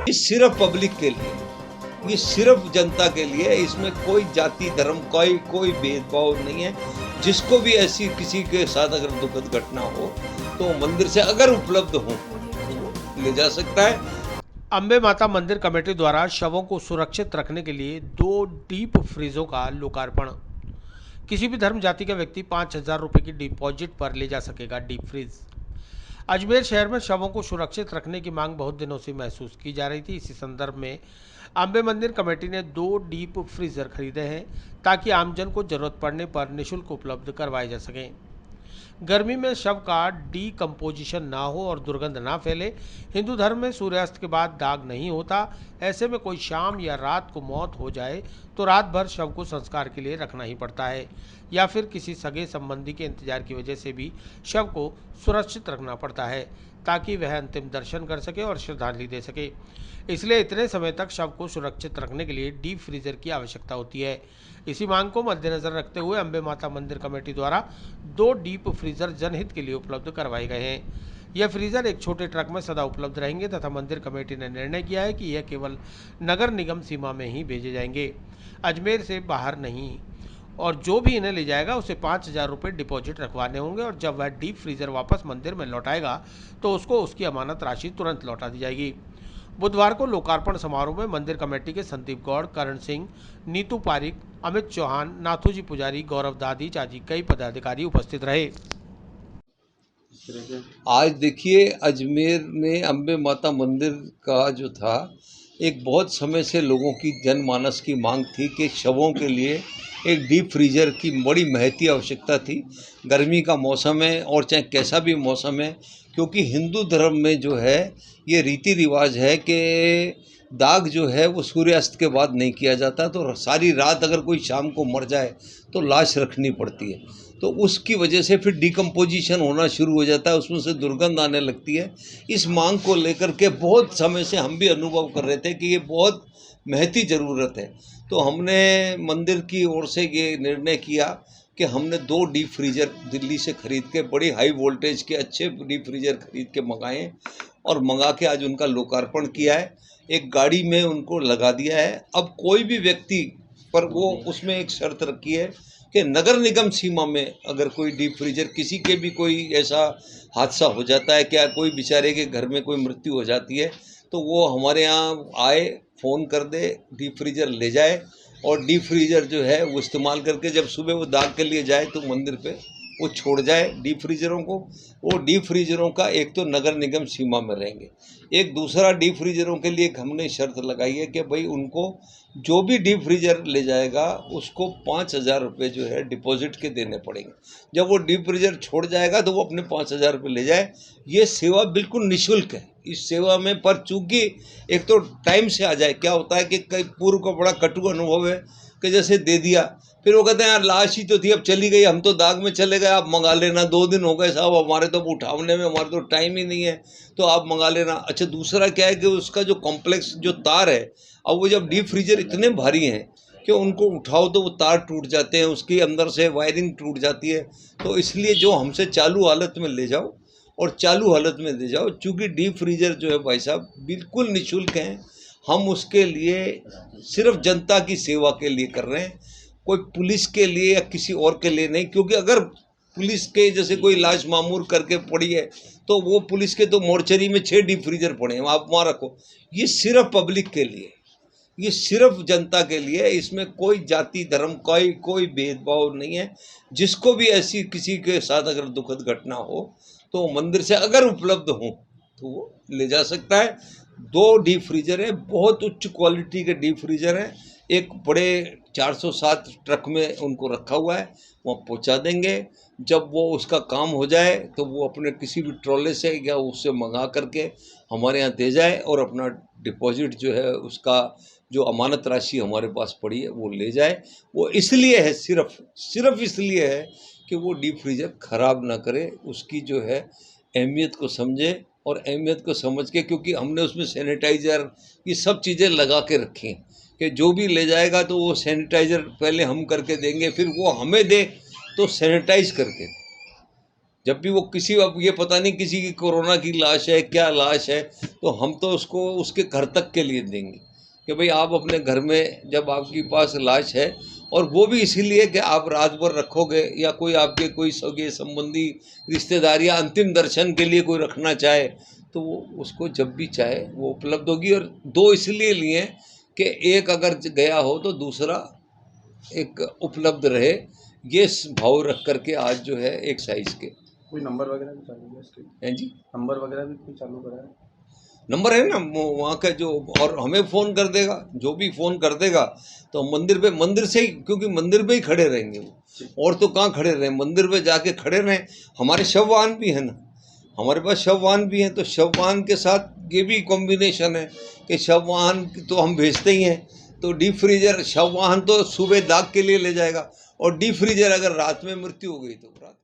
ये सिर्फ पब्लिक के लिए, ये सिर्फ जनता के लिए, इसमें कोई जाति धर्म कोई भेदभाव नहीं है। जिसको भी ऐसी किसी के साथ अगर दुखद घटना हो तो मंदिर से अगर उपलब्ध हो तो ले जा सकता है। अंबे माता मंदिर कमेटी द्वारा शवों को सुरक्षित रखने के लिए 2 डीप फ्रीजों का लोकार्पण। किसी भी धर्म जाति का व्यक्ति 5,000 रुपये की डिपॉजिट पर ले जा सकेगा डीप फ्रीज। अजमेर शहर में शवों को सुरक्षित रखने की मांग बहुत दिनों से महसूस की जा रही थी। इसी संदर्भ में अंबे मंदिर कमेटी ने 2 डीप फ्रीजर खरीदे हैं ताकि आमजन को जरूरत पड़ने पर निःशुल्क उपलब्ध करवाए जा सकें। गर्मी में शव का डीकम्पोजिशन ना हो और दुर्गंध ना फैले। हिंदू धर्म में सूर्यास्त के बाद दाग नहीं होता। ऐसे में कोई शाम या रात को मौत हो जाए तो रात भर शव को संस्कार के लिए रखना ही पड़ता है, या फिर किसी सगे संबंधी के इंतजार की वजह से भी शव को सुरक्षित रखना पड़ता है ताकि वह अंतिम दर्शन कर सके और श्रद्धांजलि दे सके। इसलिए इतने समय तक शव को सुरक्षित रखने के लिए डीप फ्रीजर की आवश्यकता होती है। इसी मांग को मद्देनजर रखते हुए अंबे माता मंदिर कमेटी द्वारा 2 डीप फ्रीजर जनहित के लिए उपलब्ध करवाए गए हैं। यह फ्रीजर एक छोटे ट्रक में सदा उपलब्ध रहेंगे तथा मंदिर कमेटी ने निर्णय किया है कि यह केवल नगर निगम सीमा में ही भेजे जाएंगे, अजमेर से बाहर नहीं। और जो भी इन्हें ले जाएगा उसे 5,000 रुपये डिपॉजिट रखवाने होंगे और जब वह डीप फ्रीजर वापस मंदिर में लौटाएगा तो उसको उसकी अमानत राशि तुरंत लौटा दी जाएगी। बुधवार को लोकार्पण समारोह में मंदिर कमेटी के संदीप गौड़, करण सिंह, नीतू पारिक, अमित चौहान, नाथूजी पुजारी, गौरव दादी चाची कई पदाधिकारी उपस्थित रहे। आज देखिए अजमेर में अंबे माता मंदिर का जो था, एक बहुत समय से लोगों की जनमानस की मांग थी कि शवों के लिए एक डीप फ्रीजर की बड़ी महती आवश्यकता थी। गर्मी का मौसम है और चाहे कैसा भी मौसम है, क्योंकि हिंदू धर्म में जो है ये रीति रिवाज है कि दाग जो है वो सूर्यास्त के बाद नहीं किया जाता। तो सारी रात अगर कोई शाम को मर जाए तो लाश रखनी पड़ती है, तो उसकी वजह से फिर डिकम्पोजिशन होना शुरू हो जाता है, उसमें से दुर्गंध आने लगती है। इस मांग को लेकर के बहुत समय से हम भी अनुभव कर रहे थे कि ये बहुत महती ज़रूरत है। तो हमने मंदिर की ओर से ये निर्णय किया कि हमने 2 डीप फ्रीजर दिल्ली से खरीद के, बड़ी हाई वोल्टेज के अच्छे डीप फ्रीजर खरीद के मंगाए और मंगा के आज उनका लोकार्पण किया है। एक गाड़ी में उनको लगा दिया है। अब कोई भी व्यक्ति पर वो उसमें एक शर्त रखी है कि नगर निगम सीमा में अगर कोई डीप फ्रीजर, किसी के भी कोई ऐसा हादसा हो जाता है, क्या कोई बेचारे के घर में कोई मृत्यु हो जाती है, तो वो हमारे यहाँ आए, फ़ोन कर दे, डीप फ्रीजर ले जाए और डीप फ्रीजर जो है वो इस्तेमाल करके जब सुबह वो दाग के लिए जाए तो मंदिर पे वो छोड़ जाए डीप फ्रीजरों को। वो डीप फ्रीजरों का एक तो नगर निगम सीमा में रहेंगे, एक दूसरा डीप फ्रीजरों के लिए एक हमने शर्त लगाई है कि भाई उनको जो भी डीप फ्रीजर ले जाएगा उसको 5,000 रुपये जो है डिपॉजिट के देने पड़ेंगे। जब वो डीप फ्रीजर छोड़ जाएगा तो वो अपने 5,000 रुपये ले जाए। ये सेवा बिल्कुल निःशुल्क है। इस सेवा में पर चूँकि एक तो टाइम से आ जाए, क्या होता है कि कई पूर्व का बड़ा कटु अनुभव है कि जैसे दे दिया, फिर वो कहते हैं यार लाश ही तो थी, अब चली गई, हम तो दाग में चले गए, आप मंगा लेना, 2 दिन हो गए साहब, हमारे तो उठाने में हमारे तो टाइम ही नहीं है, तो आप मंगा लेना। अच्छा, दूसरा क्या है कि उसका जो कॉम्प्लेक्स जो तार है, अब वो जब डीप फ्रीजर इतने भारी हैं कि उनको उठाओ तो वो तार टूट जाते हैं, उसके अंदर से वायरिंग टूट जाती है। तो इसलिए जो हमसे चालू हालत में ले जाओ और चालू हालत में दे जाओ। चूँकि डीप फ्रीजर जो है भाई साहब बिल्कुल निःशुल्क हैं, हम उसके लिए सिर्फ जनता की सेवा के लिए कर रहे हैं, कोई पुलिस के लिए या किसी और के लिए नहीं। क्योंकि अगर पुलिस के जैसे कोई लाश मामूर करके पड़ी है तो वो पुलिस के तो मोर्चरी में 6 डीप फ्रीजर पड़े हैं, आप वहाँ रखो। ये सिर्फ पब्लिक के लिए, ये सिर्फ जनता के लिए, इसमें कोई जाति धर्म कोई भेदभाव नहीं है। जिसको भी ऐसी किसी के साथ अगर दुखद घटना हो तो मंदिर से अगर उपलब्ध हो तो वो ले जा सकता है। 2 डीप फ्रीजर है, बहुत उच्च क्वालिटी के डीप फ्रीजर हैं। एक बड़े 407 ट्रक में उनको रखा हुआ है, वहाँ पहुँचा देंगे। जब वो उसका काम हो जाए तो वो अपने किसी भी ट्रॉले से या उससे मंगा करके हमारे यहाँ दे जाए और अपना डिपॉजिट जो है, उसका जो अमानत राशि हमारे पास पड़ी है वो ले जाए। वो इसलिए है, सिर्फ इसलिए है कि वो डीप फ्रीजर ख़राब ना करे, उसकी जो है अहमियत को समझे और अहमियत को समझ के, क्योंकि हमने उसमें सैनिटाइज़र ये सब चीज़ें लगा के रखी हैं कि जो भी ले जाएगा तो वो सैनिटाइज़र पहले हम करके देंगे, फिर वो हमें दे तो सैनिटाइज करके। जब भी वो किसी, अब ये पता नहीं किसी की कोरोना की लाश है, क्या लाश है, तो हम तो उसको उसके घर तक के लिए देंगे कि भाई आप अपने घर में जब आपके पास लाश है, और वो भी इसीलिए कि आप रात भर रखोगे, या कोई आपके कोई सगे संबंधी रिश्तेदार या अंतिम दर्शन के लिए कोई रखना चाहे, तो वो उसको जब भी चाहे वो उपलब्ध होगी। और दो इसलिए लिए कि एक अगर गया हो तो दूसरा एक उपलब्ध रहे, ये भाव रख करके आज जो है एक साइज के। कोई नंबर वगैरह भी चालू है इसके? हैं जी, नंबर वगैरह भी कोई चालू करा है? नंबर है ना वहाँ का जो, और हमें फ़ोन कर देगा, जो भी फ़ोन कर देगा तो मंदिर से ही, क्योंकि मंदिर पे ही खड़े रहेंगे वो, और तो कहाँ खड़े रहें, मंदिर पे जाके खड़े रहें। हमारे शव वाहन भी है ना, हमारे पास शव वाहन भी हैं, तो शव वाहन के साथ ये भी कॉम्बिनेशन है कि शव वाहन तो हम भेजते ही हैं, तो डीप फ्रीजर, शव वाहन तो सुबह दाग के लिए ले जाएगा, और डीप फ्रीजर अगर रात में मृत्यु हो गई तो रात